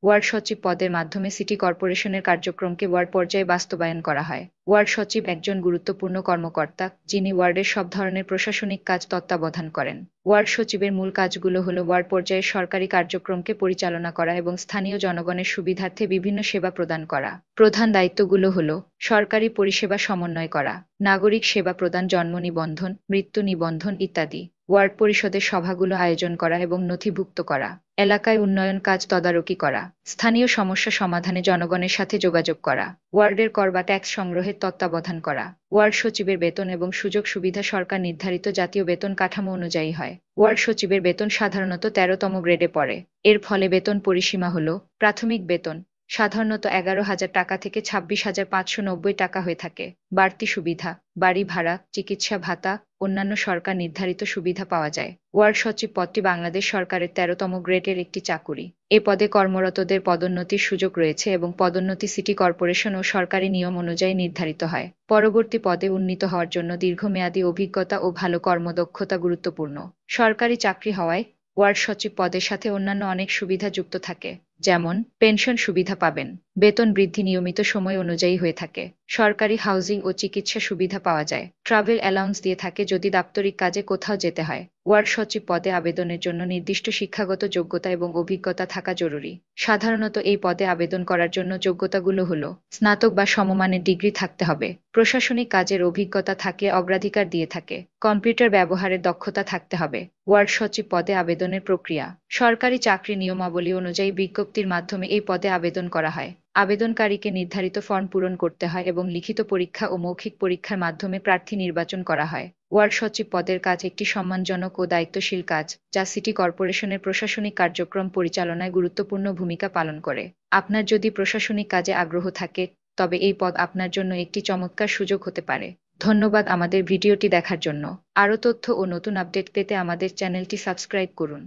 Word সচিব পদের মাধ্যমে সিটি কর্পোরেশনের কার্যক্রমকে ওয়ার্ড পর্যায়ে বাস্তবায়ন করা হয়। ওয়ার্ড সচিব একজন গুরুত্বপূর্ণ কর্মকর্তা, যিনি ওয়ার্ডের সব ধরনের প্রশাসনিক কাজ তত্ত্বাবধান করেন। ওয়ার্ড সচিবের মূল কাজগুলো হলো ওয়ার্ড পর্যায়ের সরকারি কার্যক্রমকে পরিচালনা করা এবং স্থানীয় জনগণের সুবিধার্থে বিভিন্ন সেবা প্রদান করা। প্রধান দায়িত্বগুলো হলো সরকারি পরিষেবা সমন্বয় করা, নাগরিক সেবা প্রদান, জন্ম নিবন্ধন, মৃত্যু নিবন্ধন ইত্যাদি। ওয়ার্ড পরিষদের সভাগুলো আয়োজন করা এবং নথিভুক্ত করা, এলাকায় উন্নয়ন কাজ তদারকি করা, স্থানীয় সমস্যা সমাধানে জনগণের সাথে যোগাযোগ করা, ওয়ার্ডের কর বা ট্যাক্স সংগ্রহের তত্ত্বাবধান করা। ওয়ার্ড সচিবের বেতন এবং সুযোগ সুবিধা সরকার নির্ধারিত জাতীয় বেতন কাঠামো অনুযায়ী হয়। ওয়ার্ড সচিবের বেতন সাধারণত ১৩তম গ্রেডে পড়ে। এর ফলে বেতন পরিসীমা হল: প্রাথমিক বেতন সাধারণত ১১,০০০ টাকা থেকে ২৬,৫৯০ টাকা হয়ে থাকে। বাড়তি সুবিধা: বাড়ি ভাড়া, চিকিৎসা ভাতা, অন্যান্য সরকার নির্ধারিত সুবিধা পাওয়া যায়। ওয়ার্ড সচিব পদটি বাংলাদেশ সরকারের ১৩তম গ্রেডের একটি চাকুরি। এ পদে কর্মরতদের পদোন্নতির সুযোগ রয়েছে এবং পদোন্নতি সিটি কর্পোরেশন ও সরকারি নিয়ম অনুযায়ী নির্ধারিত হয়। পরবর্তী পদে উন্নীত হওয়ার জন্য দীর্ঘমেয়াদী অভিজ্ঞতা ও ভালো কর্মদক্ষতা গুরুত্বপূর্ণ। সরকারি চাকরি হওয়ায় ওয়ার্ড সচিব পদের সাথে অন্যান্য অনেক সুবিধা যুক্ত থাকে, যেমন পেনশন সুবিধা পাবেন, বেতন বৃদ্ধি নিয়মিত সময় অনুযায়ী হয়ে থাকে, সরকারি হাউজিং ও চিকিৎসা সুবিধা পাওয়া যায়, ট্রাভেল অ্যালাউন্স দিয়ে থাকে যদি দাপ্তরিক কাজে কোথাও যেতে হয়। ওয়ার্ড সচিব পদে আবেদনের জন্য নির্দিষ্ট শিক্ষাগত যোগ্যতা এবং অভিজ্ঞতা থাকা জরুরি। সাধারণত এই পদে আবেদন করার জন্য যোগ্যতাগুলো হলো: স্নাতক বা সমমানের ডিগ্রি থাকতে হবে, প্রশাসনিক কাজের অভিজ্ঞতা থাকলে অগ্রাধিকার দিয়ে থাকে, কম্পিউটার ব্যবহারের দক্ষতা থাকতে হবে। ওয়ার্ড সচিব পদে আবেদনের প্রক্রিয়া: সরকারি চাকরি নিয়মাবলী অনুযায়ী বিজ্ঞপ্তির মাধ্যমে এই পদে আবেদন করা হয়। আবেদনকারীকে নির্ধারিত ফর্ম পূরণ করতে হয় এবং লিখিত পরীক্ষা ও মৌখিক পরীক্ষার মাধ্যমে প্রার্থী নির্বাচন করা হয়। ওয়ার্ড সচিব পদের কাজ একটি সম্মানজনক ও দায়িত্বশীল কাজ, যা সিটি কর্পোরেশনের প্রশাসনিক কার্যক্রম পরিচালনায় গুরুত্বপূর্ণ ভূমিকা পালন করে। আপনার যদি প্রশাসনিক কাজে আগ্রহ থাকে, তবে এই পদ আপনার জন্য একটি চমৎকার সুযোগ হতে পারে। ধন্যবাদ আমাদের ভিডিওটি দেখার জন্য। আরও তথ্য ও নতুন আপডেট পেতে আমাদের চ্যানেলটি সাবস্ক্রাইব করুন।